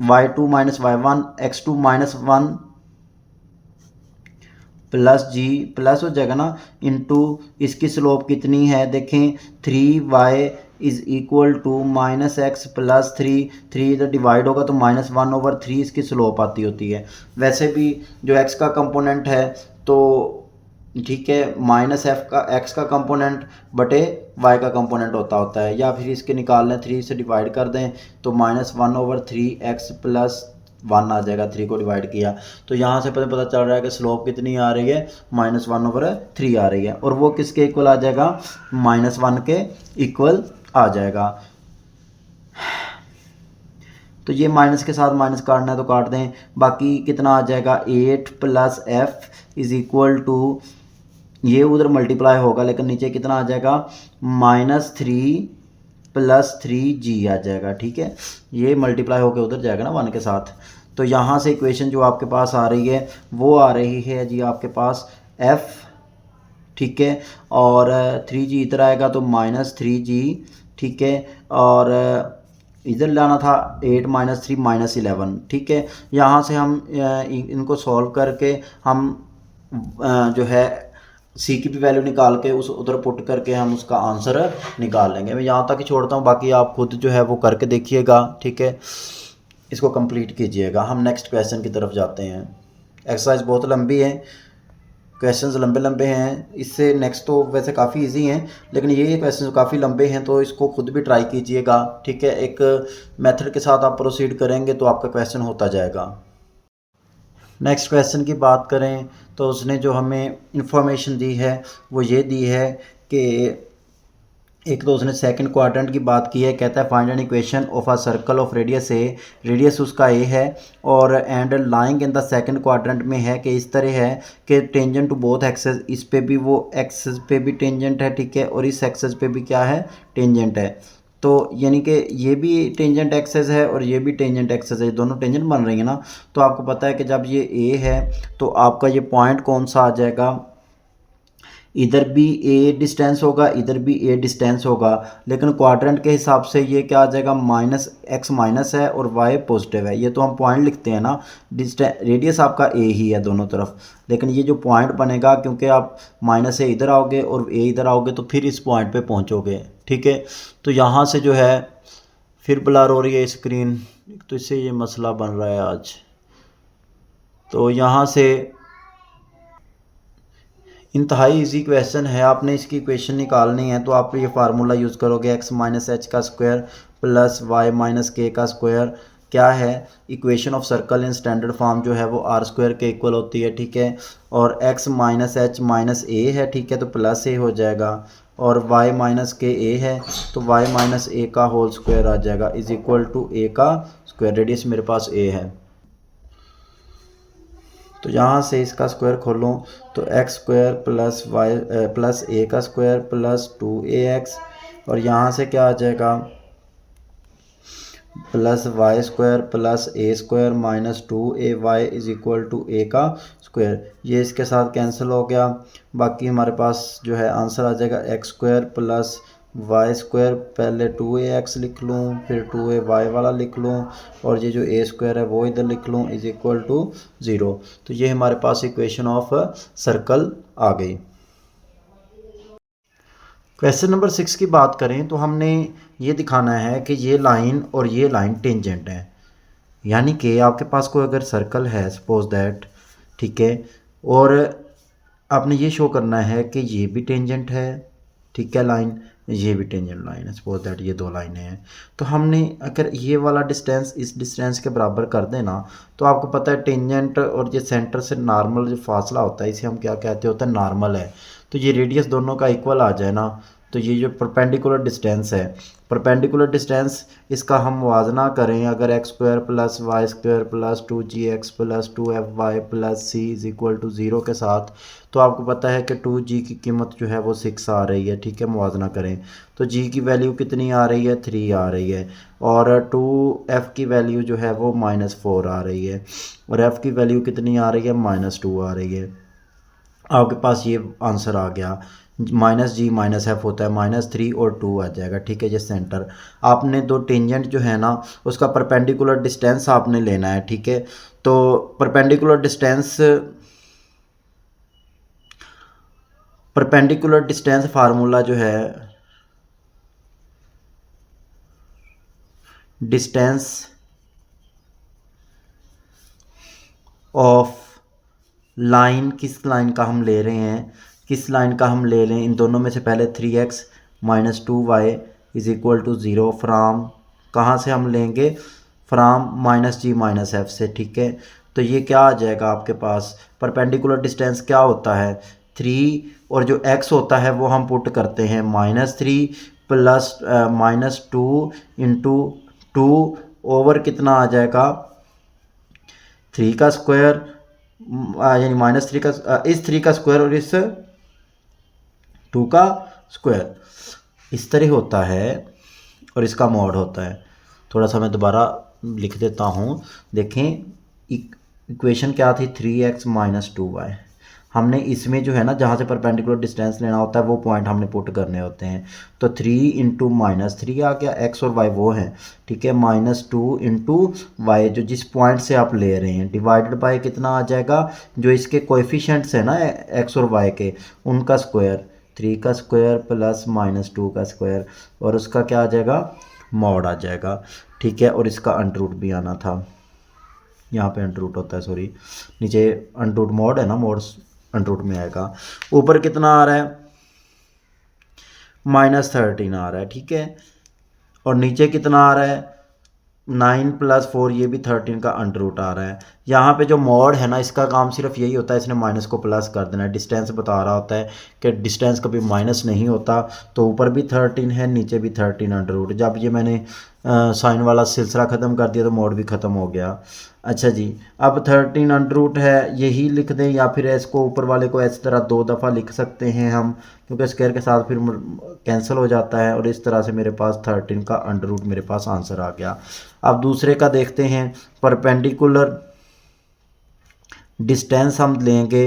y2 minus y1, x2 -1 plus g, plus हो जाएगा ना, इंटू इसकी स्लोप कितनी है, देखें 3y is equal to -x plus 3 इधर डिवाइड होगा तो -1/3 इसकी स्लोप आती होती है। वैसे भी जो x का कंपोनेंट है तो ठीक है, माइनस एफ का एक्स का कंपोनेंट बटे वाई का कंपोनेंट होता है। या फिर इसके निकाल लें, 3 से डिवाइड कर दें तो -1/3 x प्लस 1 आ जाएगा, 3 को डिवाइड किया तो यहाँ से पता चल रहा है कि स्लोप कितनी आ रही है, -1/3 आ रही है, और वो किसके इक्वल आ जाएगा, -1 के इक्वल आ जाएगा। तो ये माइनस के साथ माइनस काटना है तो काट दें, बाकी कितना आ जाएगा, 8 + f इज इक्वल टू, ये उधर मल्टीप्लाई होगा लेकिन नीचे कितना आ जाएगा, -3 + 3g आ जाएगा। ठीक है, ये मल्टीप्लाई होकर उधर जाएगा ना 1 के साथ। तो यहाँ से इक्वेशन जो आपके पास आ रही है वो आ रही है जी आपके पास f, ठीक है, और 3g इधर आएगा तो -3g, ठीक है, और इधर लाना था 8 - 3 -11, ठीक है। यहाँ से हम इनको सॉल्व करके हम जो है सी की भी वैल्यू निकाल के उस उधर पुट करके हम उसका आंसर निकाल लेंगे। मैं यहाँ तक ही छोड़ता हूँ, बाकी आप खुद जो है वो करके देखिएगा, ठीक है, इसको कंप्लीट कीजिएगा। हम नेक्स्ट क्वेश्चन की तरफ जाते हैं। एक्सरसाइज बहुत लंबी है, क्वेश्चंस लंबे लंबे हैं, इससे नेक्स्ट तो वैसे काफ़ी इजी हैं लेकिन ये क्वेश्चंस काफ़ी लंबे हैं तो इसको खुद भी ट्राई कीजिएगा, ठीक है। एक मेथड के साथ आप प्रोसीड करेंगे तो आपका क्वेश्चन होता जाएगा। नेक्स्ट क्वेश्चन की बात करें तो उसने जो हमें इंफॉर्मेशन दी है वो ये दी है कि एक तो उसने सेकंड क्वाड्रेंट की बात की है, कहता है find an equation of a circle of radius A, radius उसका ए है और and lying in the second quadrant में है कि इस तरह है कि टेंजेंट टू बोथ एक्सेस, इस पे भी वो एक्सेस पे भी टेंजेंट है, ठीक है, और इस एक्सेस पे भी क्या है, टेंजेंट है। तो यानी कि ये भी टेंजेंट एक्सेस है और ये भी टेंजेंट एक्सेस है, दोनों टेंजेंट बन रही है ना। तो आपको पता है कि जब ये ए है तो आपका ये पॉइंट कौन सा आ जाएगा, इधर भी ए डिस्टेंस होगा, इधर भी ए डिस्टेंस होगा, लेकिन क्वाड्रेंट के हिसाब से ये क्या आ जाएगा, -x माइनस है और y पॉजिटिव है। ये तो हम पॉइंट लिखते हैं ना, रेडियस आपका ए ही है दोनों तरफ, लेकिन ये जो पॉइंट बनेगा क्योंकि आप माइनस से इधर आओगे और ए इधर आओगे तो फिर इस पॉइंट पे पहुंचोगे, ठीक है। तो यहाँ से जो है फिर ब्लर हो रही है स्क्रीन, तो इससे ये मसला बन रहा है आज। तो यहाँ से इंतहाई इजी क्वेश्चन है, आपने इसकी इक्वेशन निकालनी है तो आप ये फार्मूला यूज़ करोगे, x - h का स्क्वायर प्लस y - k का स्क्वायर क्या है, equation of circle in standard form जो है वो r² के इक्वल होती है, ठीक है, और x - h - a है, ठीक है, तो प्लस a हो जाएगा, और y - k a है तो y - a का होल स्क्वायर आ जाएगा इज इक्वल टू a का स्क्वायर, रेडियस मेरे पास a है। तो यहाँ से इसका स्क्वायर खोलूँ तो x² plus y plus a का स्क्वायर प्लस 2ax, और यहाँ से क्या आ जाएगा, +y² plus a² minus 2ay is equal to a का स्क्वायर। ये इसके साथ कैंसिल हो गया, बाकी हमारे पास जो है आंसर आ जाएगा x² प्लस y², पहले 2ax लिख लूँ फिर 2ay वाला लिख लूँ और ये जो a² है वो इधर लिख लूँ इज इक्वल टू 0। तो ये हमारे पास इक्वेशन ऑफ सर्कल आ गई। क्वेश्चन नंबर 6 की बात करें तो हमने ये दिखाना है कि ये लाइन और ये लाइन टेंजेंट है, यानी कि आपके पास कोई अगर सर्कल है सपोज दैट, ठीक है, और आपने ये शो करना है कि ये भी टेंजेंट है, ठीक है, लाइन, ये भी टेंजेंट लाइन है, सपोज दैट ये दो लाइनें हैं। तो हमने अगर ये वाला डिस्टेंस इस डिस्टेंस के बराबर कर देना तो आपको पता है टेंजेंट और ये सेंटर से नॉर्मल जो फासला होता है इसे हम क्या कहते होता है, नॉर्मल है। तो ये रेडियस दोनों का इक्वल आ जाए ना, तो ये जो परपेंडिकुलर डिस्टेंस है, परपेंडिकुलर डिस्टेंस इसका हम मुवाजना करें, अगर x² plus y² plus 2gx plus 2fy plus c is equal to 0 के साथ, तो आपको पता है कि 2g की कीमत जो है वो 6 आ रही है, ठीक है, मुवाजना करें तो g की वैल्यू कितनी आ रही है, 3 आ रही है, और 2f की वैल्यू जो है वो -4 आ रही है, और f की वैल्यू कितनी आ रही है, -2 आ रही है। आपके पास ये आंसर आ गया, -g -f होता है -3 और 2 आ जाएगा, ठीक है। ये सेंटर आपने दो टेंजेंट जो है ना उसका परपेंडिकुलर डिस्टेंस आपने लेना है, ठीक है। तो परपेंडिकुलर डिस्टेंस फार्मूला जो है, डिस्टेंस ऑफ लाइन किस लाइन का हम ले रहे हैं, किस लाइन का हम ले लें इन दोनों में से। पहले 3x minus 2y is equal to 0 from, कहाँ से हम लेंगे, from minus g minus f से। ठीक है, तो ये क्या आ जाएगा आपके पास, परपेंडिकुलर डिस्टेंस क्या होता है 3, और जो x होता है वो हम पुट करते हैं -3 प्लस -2 इंटू 2 ओवर कितना आ जाएगा 3 का स्क्वायर, यानी -3 का इस 3 का स्क्वायर और इस 2 का स्क्वायर, इस तरह होता है और इसका मॉड होता है। थोड़ा सा मैं दोबारा लिख देता हूँ, देखें इक्वेशन क्या थी 3x माइनस 2y। हमने इसमें जो है ना जहाँ से परपेंडिकुलर डिस्टेंस लेना होता है वो पॉइंट हमने पुट करने होते हैं। तो 3 इंटू -3 आ गया, x और y वो हैं, ठीक है, -2 इंटू वाई जो जिस पॉइंट से आप ले रहे हैं, डिवाइडेड बाय कितना आ जाएगा, जो इसके कोएफिशिएंट्स है ना x और y के, उनका स्क्वायर, 3 का स्क्वायर प्लस -2 का स्क्वायर, और उसका क्या आ जाएगा, मॉड आ जाएगा। ठीक है, और इसका अंडर रूट भी आना था, यहाँ पे अंडर रूट होता है, सॉरी नीचे अंडर रूट मॉड है ना, मॉड अंडर रूट में आएगा। ऊपर कितना आ रहा है, -13 आ रहा है, ठीक है, और नीचे कितना आ रहा है 9 + 4, ये भी 13 का अंडर रूट आ रहा है। यहाँ पे जो मॉड है ना इसका काम सिर्फ यही होता है, इसने माइनस को प्लस कर देना है। डिस्टेंस बता रहा होता है कि डिस्टेंस कभी माइनस नहीं होता, तो ऊपर भी 13 है नीचे भी 13 अंडर रूट। जब ये मैंने साइन वाला सिलसिला ख़त्म कर दिया तो मोड भी ख़त्म हो गया। अच्छा जी, अब 13 अंडर रूट है, यही लिख दें या फिर इसको ऊपर वाले को इस तरह 2 दफ़ा लिख सकते हैं हम, क्योंकि स्क्वायर के साथ फिर कैंसिल हो जाता है, और इस तरह से मेरे पास 13 का अंडर रूट मेरे पास आंसर आ गया। अब दूसरे का देखते हैं, परपेंडिकुलर डिस्टेंस हम लेंगे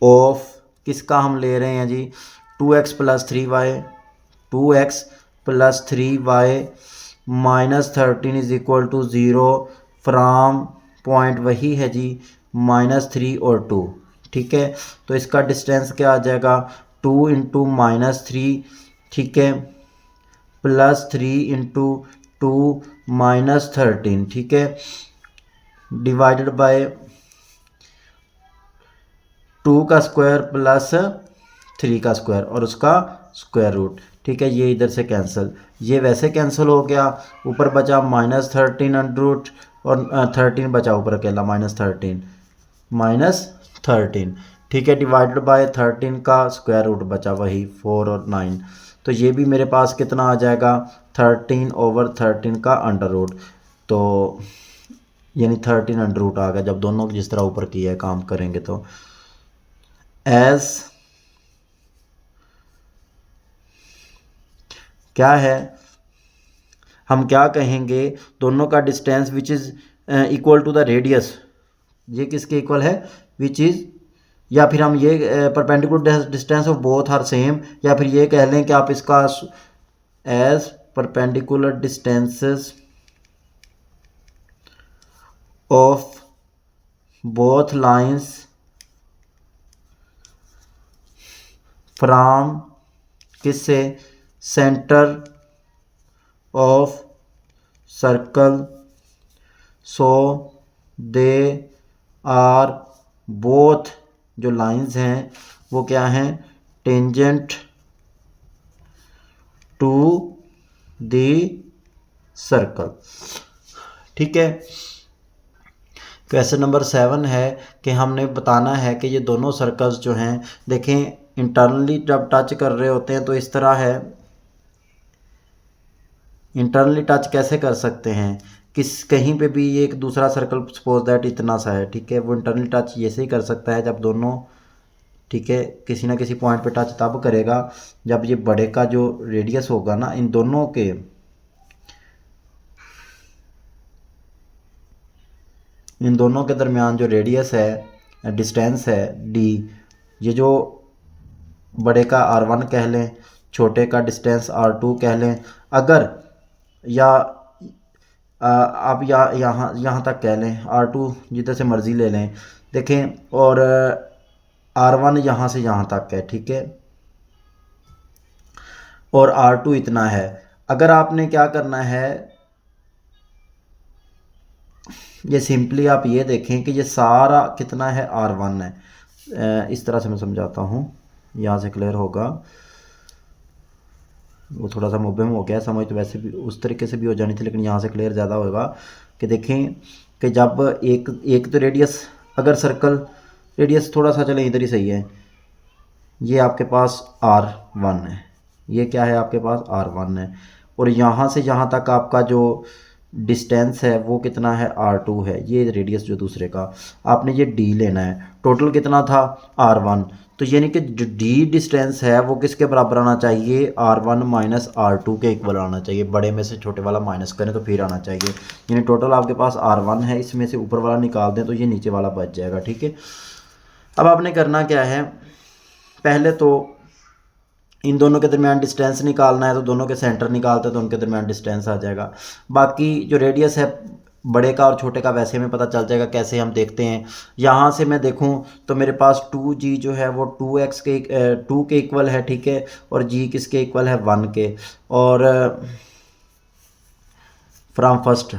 ऑफ, किसका हम ले रहे हैं जी, 2x + 3y, 2x + 3y -13 is equal to 0 from, point वही है जी -3 और 2। ठीक है, तो इसका डिस्टेंस क्या आ जाएगा 2 इंटू -3, ठीक है, +3 इंटू 2 -13, ठीक है, डिवाइडेड बाय 2 का स्क्वायर प्लस 3 का स्क्वायर और उसका स्क्वायर रूट। ठीक है, ये इधर से कैंसिल, ये वैसे कैंसिल हो गया, ऊपर बचा -13 अंडर रूट, और 13 बचा ऊपर अकेला -13, ठीक है, डिवाइडेड बाय 13 का स्क्वायर रूट बचा वही 4 और 9। तो ये भी मेरे पास कितना आ जाएगा 13/13 का अंडर रूट, तो यानी 13 अंडर रूट आ गया। जब दोनों जिस तरह ऊपर किया है काम करेंगे तो एज क्या है, हम क्या कहेंगे, दोनों का distance which is equal to the radius, ये किसके इक्वल है, विच इज़, या फिर हम ये perpendicular distance of both are same, या फिर ये कह लें कि आप इसका as perpendicular distances of both lines from किससे, centre of circle, so they are both, जो लाइंस हैं वो क्या हैं, टेंजेंट टू द सर्कल। ठीक है, क्वेश्चन नंबर 7 है कि हमने बताना है कि ये दोनों सर्कल्स जो हैं, देखें इंटरनली जब टच कर रहे होते हैं तो इस तरह है, इंटरनली टच कैसे कर सकते हैं, किस कहीं पे भी एक दूसरा सर्कल सपोज दैट इतना सा है, ठीक है, वो इंटरनली टच ऐसे ही कर सकता है जब दोनों, ठीक है, किसी ना किसी पॉइंट पे टच तब करेगा जब ये बड़े का जो रेडियस होगा ना, इन दोनों के दरमियान जो रेडियस है, डिस्टेंस है डी, ये जो बड़े का R1 कह लें, छोटे का डिस्टेंस R2 कह लें, अगर या आप यहाँ तक कह लें, R2 जिधर से मर्ज़ी ले लें, देखें, और R1 यहाँ से यहाँ तक है, ठीक है, और R2 इतना है। अगर आपने क्या करना है, ये सिंपली आप ये देखें कि ये सारा कितना है R1 है। इस तरह से मैं समझाता हूँ, यहाँ से क्लियर होगा। वो थोड़ा सा मुबहम हो गया समझ, तो वैसे भी उस तरीके से भी हो जानी थी, लेकिन यहाँ से क्लियर ज़्यादा होगा। कि देखें कि जब एक तो रेडियस, अगर सर्कल रेडियस थोड़ा सा चले इधर ही सही है, ये आपके पास R1 है, ये क्या है आपके पास R1 है, और यहाँ से यहाँ तक आपका जो डिस्टेंस है वो कितना है R2 है, ये रेडियस जो दूसरे का। आपने ये D लेना है, टोटल कितना था R1, तो यानी कि जो D डिस्टेंस है वो किसके बराबर आना चाहिए, R1 माइनस R2 के इक्वल आना चाहिए। बड़े में से छोटे वाला माइनस करें तो फिर आना चाहिए, यानी टोटल आपके पास R1 है, इसमें से ऊपर वाला निकाल दें तो ये नीचे वाला बच जाएगा। ठीक है, अब आपने करना क्या है, पहले तो इन दोनों के दरमियान डिस्टेंस निकालना है, तो दोनों के सेंटर निकालते हैं तो उनके दरमियान डिस्टेंस आ जाएगा। बाकी जो रेडियस है बड़े का और छोटे का वैसे हमें पता चल जाएगा, कैसे हम देखते हैं। यहाँ से मैं देखूँ तो मेरे पास 2g जो है वो 2 के इक्वल है, ठीक है, और g किसके इक्वल है 1 के। और फ्रॉम फर्स्ट,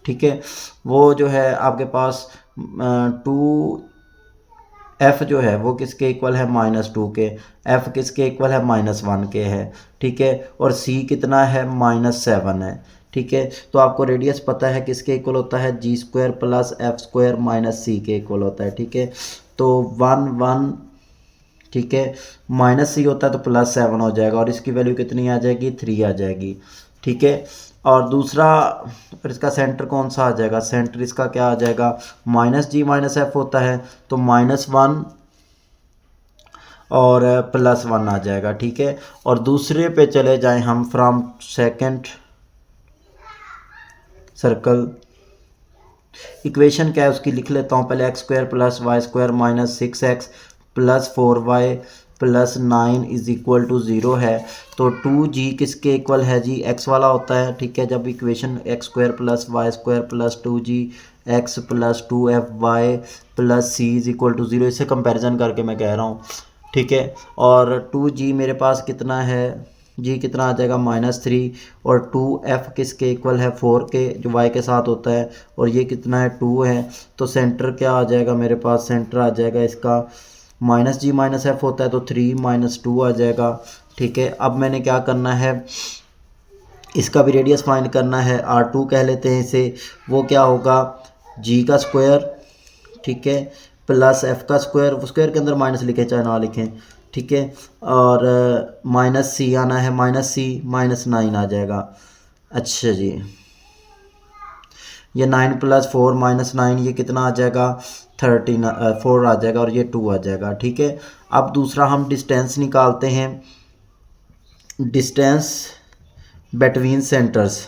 ठीक है, वो जो है आपके पास 2f जो है वो किसके इक्वल है -2 के, f किसके इक्वल है -1 के है, ठीक है, और c कितना है -7 है। ठीक है, तो आपको रेडियस पता है किसके इक्वल होता है, g² + f² - c के इक्वल होता है। ठीक है, तो 1 1, ठीक है, -c होता है तो +7 हो जाएगा, और इसकी वैल्यू कितनी आ जाएगी 3 आ जाएगी। ठीक है, और दूसरा फिर इसका सेंटर कौन सा आ जाएगा, सेंटर इसका क्या आ जाएगा, -g - f होता है तो -1 और +1 आ जाएगा। ठीक है, और दूसरे पे चले जाएं हम, फ्रॉम सेकंड सर्कल, इक्वेशन क्या है उसकी लिख लेता हूँ पहले, x² + y² - 6x + 4y + 9 = 0 है। तो 2g किसके इक्वल है जी, x वाला होता है। ठीक है, जब equation x² + y² + 2g x + 2fy + c = 0, इससे कंपैरिजन करके मैं कह रहा हूँ। ठीक है, और 2g मेरे पास कितना है, जी कितना आ जाएगा -3, और 2f किसके इक्वल है 4 के, जो y के साथ होता है, और ये कितना है 2 है। तो सेंटर क्या आ जाएगा मेरे पास, सेंटर आ जाएगा इसका -g - f होता है तो 3 - 2 आ जाएगा। ठीक है, अब मैंने क्या करना है, इसका भी रेडियस फाइंड करना है, R2 कह लेते हैं इसे। वो क्या होगा, g का स्क्वायर, ठीक है, प्लस f का स्क्वायर, स्क्वायर के अंदर माइनस लिखें चाहे ना लिखें, ठीक है, और -c आना है, -c -9 आ जाएगा। अच्छा जी, ये 9 + 4 - 9 ये कितना आ जाएगा 4 आ जाएगा, और ये 2 आ जाएगा। ठीक है, अब दूसरा हम डिस्टेंस निकालते हैं, डिस्टेंस बिटवीन सेंटर्स।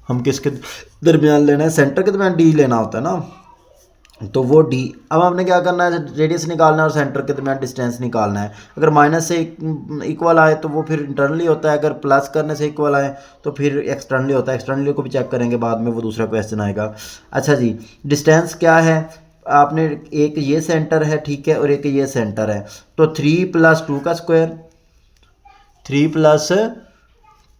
हम किसके दरमियान लेना है, सेंटर के दरमियान d लेना होता है ना, तो वो d। अब हमने क्या करना है, रेडियस निकालना है और सेंटर के दरमियान डिस्टेंस निकालना है। अगर माइनस से इक्वल आए तो वो फिर इंटरनली होता है, अगर प्लस करने से इक्वल आए तो फिर एक्सटर्नली होता है। एक्सटर्नली को भी चेक करेंगे बाद में, वो दूसरा क्वेश्चन आएगा। अच्छा जी, डिस्टेंस क्या है, आपने एक ये सेंटर है, ठीक है, और एक ये सेंटर है, तो 3 + 2 का स्क्वायर, 3 +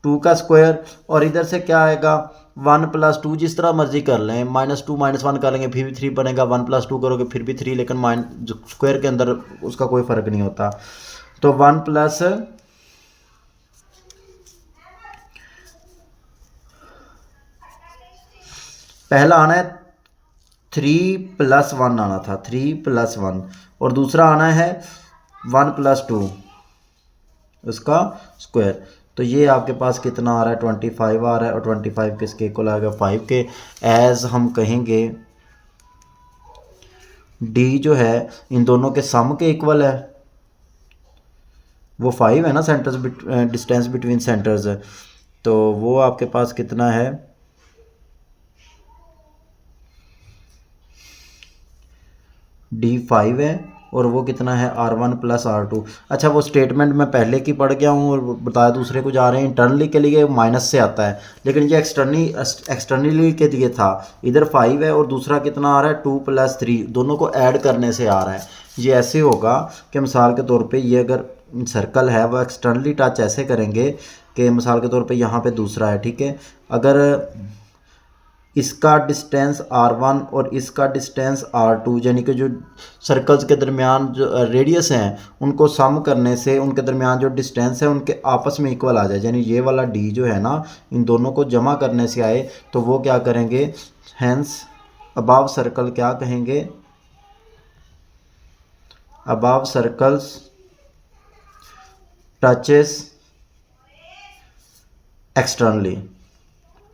2 का स्क्वायर, और इधर से क्या आएगा 1 + 2, जिस तरह मर्जी कर लें, -2 -1 कर लेंगे फिर भी 3 बनेगा, 1 + 2 करोगे फिर भी 3, लेकिन स्क्वायर के अंदर उसका कोई फ़र्क नहीं होता। तो 1 प्लस पहला आना है 3 + 1 आना था, 3 + 1, और दूसरा आना है 1 + 2 उसका स्क्वायर। तो ये आपके पास कितना आ रहा है 25 आ रहा है, और 25 किसके इक्वल आएगा 5 के। एज हम कहेंगे d जो है इन दोनों के सम के इक्वल है, वो 5 है ना, सेंटर्स डिस्टेंस बिटवीन सेंटर्स है, तो वो आपके पास कितना है d 5 है, और वो कितना है R1 + R2। अच्छा, वो स्टेटमेंट मैं पहले की पढ़ गया हूँ और बताया दूसरे को जा रहे हैं। इंटरनली के लिए माइनस से आता है, लेकिन ये एक्सटर्नली के लिए था। इधर 5 है और दूसरा कितना आ रहा है 2 + 3, दोनों को ऐड करने से आ रहा है। ये ऐसे होगा कि मिसाल के तौर पे ये अगर सर्कल है वो एक्सटर्नली टच ऐसे करेंगे, कि मिसाल के तौर पे यहाँ पे दूसरा है, ठीक है। अगर इसका डिस्टेंस r1 और इसका डिस्टेंस r2 यानी कि जो सर्कल्स के दरमियान जो रेडियस हैं उनको सम करने से उनके दरमियान जो डिस्टेंस है उनके आपस में इक्वल आ जाए, यानी ये वाला d जो है ना इन दोनों को जमा करने से आए, तो वो क्या करेंगे, हेंस अबव सर्कल क्या कहेंगे, अबव सर्कल्स टचेस एक्सटर्नली,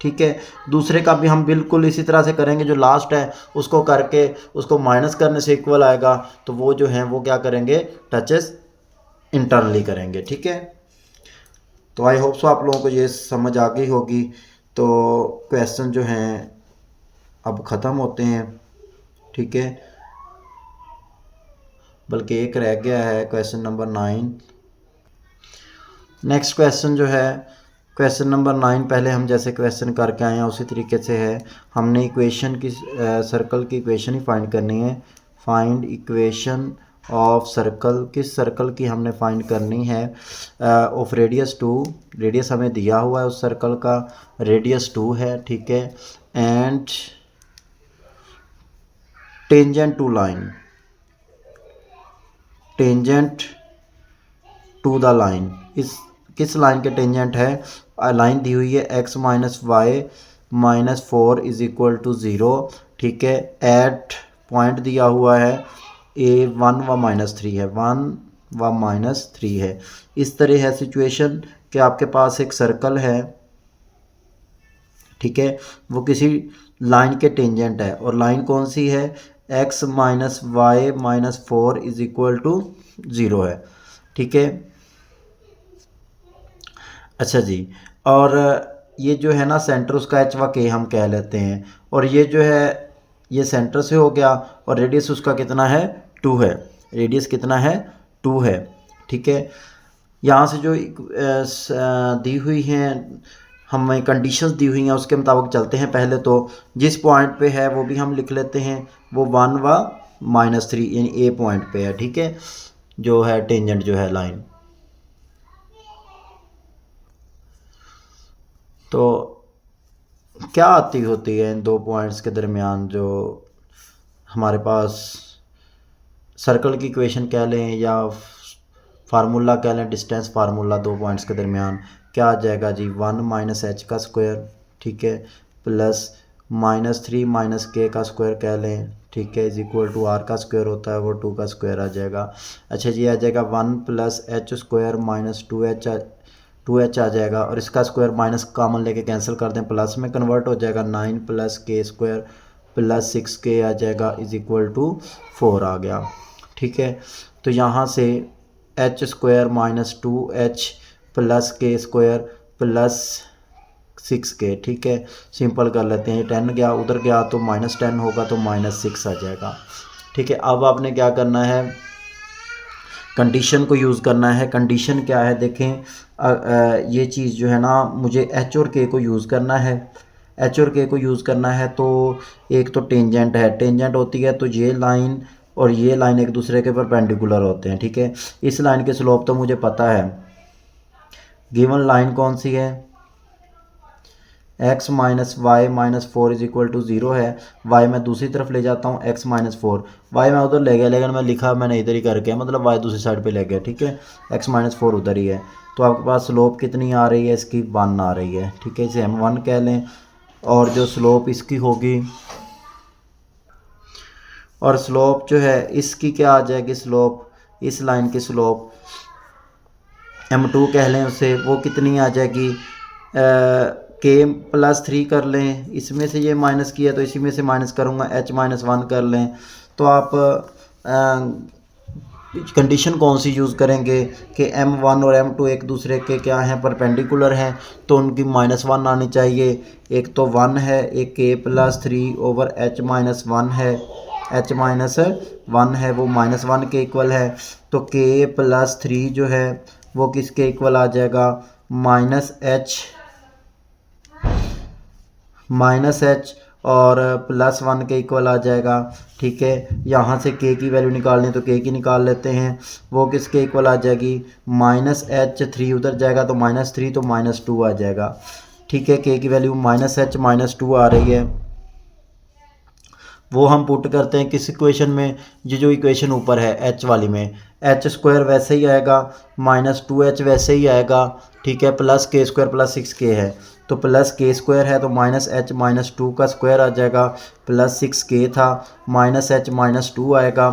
ठीक है। दूसरे का भी हम बिल्कुल इसी तरह से करेंगे, जो लास्ट है उसको करके उसको माइनस करने से इक्वल आएगा, तो वो जो है वो क्या करेंगे, टचेस इंटरनली करेंगे, ठीक है। तो आई होप सो आप लोगों को ये समझ आ गई होगी। तो क्वेश्चन जो हैं अब ख़त्म होते हैं, ठीक है, बल्कि एक रह गया है, क्वेश्चन नंबर 9। नेक्स्ट क्वेश्चन जो है क्वेश्चन नंबर 9, पहले हम जैसे क्वेश्चन करके आए हैं उसी तरीके से है। हमने इक्वेशन की सर्कल की इक्वेशन ही फाइंड करनी है। फाइंड इक्वेशन ऑफ सर्कल, किस सर्कल की हमने फाइंड करनी है, ऑफ रेडियस 2, रेडियस हमें दिया हुआ है उस सर्कल का, रेडियस 2 है, ठीक है, and tangent to line, tangent to the line, इस किस लाइन के टेंजेंट है, लाइन दी हुई है x minus y minus 4 is equal to 0, ठीक है, एट पॉइंट दिया हुआ है a 1 व -3 है, 1 व -3 है। इस तरह है सिचुएशन कि आपके पास एक सर्कल है, ठीक है, वो किसी लाइन के टेंजेंट है, और लाइन कौन सी है, x minus y minus 4 is equal to 0 है, ठीक है। अच्छा जी, और ये जो है ना सेंटर उसका एच व के हम कह लेते हैं, और ये जो है ये सेंटर से हो गया, और रेडियस उसका कितना है, 2 है, रेडियस कितना है, 2 है, ठीक है। यहाँ से जो दी हुई हैं हमें कंडीशंस दी हुई हैं उसके मुताबिक चलते हैं। पहले तो जिस पॉइंट पे है वो भी हम लिख लेते हैं, वो 1 व -3 यानी ए पॉइंट पे है, ठीक है, जो है टेंजेंट जो है लाइन। तो क्या आती होती है इन दो पॉइंट्स के दरमियान, जो हमारे पास सर्कल की इक्वेशन कह लें या फार्मूला कह लें, डिस्टेंस फार्मूला दो पॉइंट्स के दरमियान क्या आ जाएगा जी, 1 माइनस एच का स्क्वायर, ठीक है, प्लस -3 माइनस के का स्क्वायर कह लें, ठीक है, इज इक्वल टू आर का स्क्वायर होता है वो 2 का स्क्वायर आ जाएगा। अच्छा जी, आ जाएगा 1 plus H square minus 2h आ जाएगा, और इसका स्क्वायर माइनस कॉमन लेके कैंसिल कर दें, प्लस में कन्वर्ट हो जाएगा, 9 प्लस के स्क्वायर प्लस 6k आ जाएगा इज इक्वल टू 4 आ गया, ठीक है। तो यहाँ से H square minus 2h plus के स्क्वायर प्लस 6k, ठीक है, सिंपल कर लेते हैं, 10 गया उधर गया तो -10 होगा तो -6 आ जाएगा, ठीक है। अब आपने क्या करना है, कंडीशन को यूज़ करना है। कंडीशन क्या है देखें, ये चीज़ जो है ना मुझे एच और के को यूज़ करना है, एच और के को यूज़ करना है। तो एक तो टेंजेंट है, टेंजेंट होती है तो ये लाइन और ये लाइन एक दूसरे के परपेंडिकुलर होते हैं, ठीक है। इस लाइन के स्लोप तो मुझे पता है, गिवन लाइन कौन सी है, x minus y minus 4 is equal to 0 है, y मैं दूसरी तरफ ले जाता हूँ x माइनस 4, y मैं उधर ले गया लेकिन मैं लिखा मैंने इधर ही करके, मतलब y दूसरी साइड पे ले गया, ठीक है, x माइनस 4 उधर ही है। तो आपके पास स्लोप कितनी आ रही है, इसकी 1 आ रही है, ठीक है, इसे हम 1 कह लें, और जो स्लोप इसकी होगी, और स्लोप जो है इसकी क्या आ जाएगी, स्लोप इस लाइन की स्लोप m2 कह लें उसे, वो कितनी आ जाएगी, k प्लस 3 कर लें, इसमें से ये माइनस किया तो इसी में से माइनस करूँगा, h माइनस 1 कर लें। तो आप कंडीशन कौन सी यूज़ करेंगे कि m1 और m2 एक दूसरे के क्या हैं, परपेंडिकुलर हैं, तो उनकी -1 आनी चाहिए। एक तो 1 है, एक k plus 3 over h minus 1 है, h माइनस 1 है वो -1 के इक्वल है। तो k प्लस 3 जो है वो किसके इक्वल आ जाएगा, माइनस h और +1 के इक्वल आ जाएगा। ठीक है, यहाँ से k की वैल्यू निकालनी तो k की निकाल लेते हैं, वो किसके इक्वल आ जाएगी, -h, 3 उधर जाएगा तो -3 तो -2 आ जाएगा। ठीक है, k की वैल्यू -h -2 आ रही है, वो हम पुट करते हैं किस इक्वेशन में, ये जो इक्वेशन ऊपर है h वाली में, h² वैसे ही आएगा, -2h वैसे ही आएगा। ठीक है, +k² +6k है तो +k² है तो -h -2 का स्क्वायर आ जाएगा, +6k था -h -2 आएगा।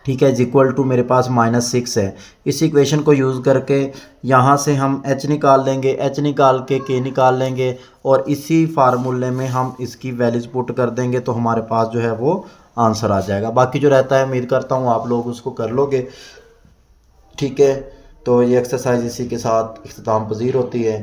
ठीक है, इक्वल टू मेरे पास -6 है। इस इक्वेशन को यूज़ करके यहाँ से हम h निकाल लेंगे, h निकाल के k निकाल लेंगे और इसी फार्मूले में हम इसकी वैल्यूज पुट कर देंगे तो हमारे पास जो है वो आंसर आ जाएगा। बाकी जो रहता है उम्मीद करता हूँ आप लोग उसको कर लोगे। ठीक है, तो ये एक्सरसाइज इसी के साथ इख्तिताम पजीर होती है।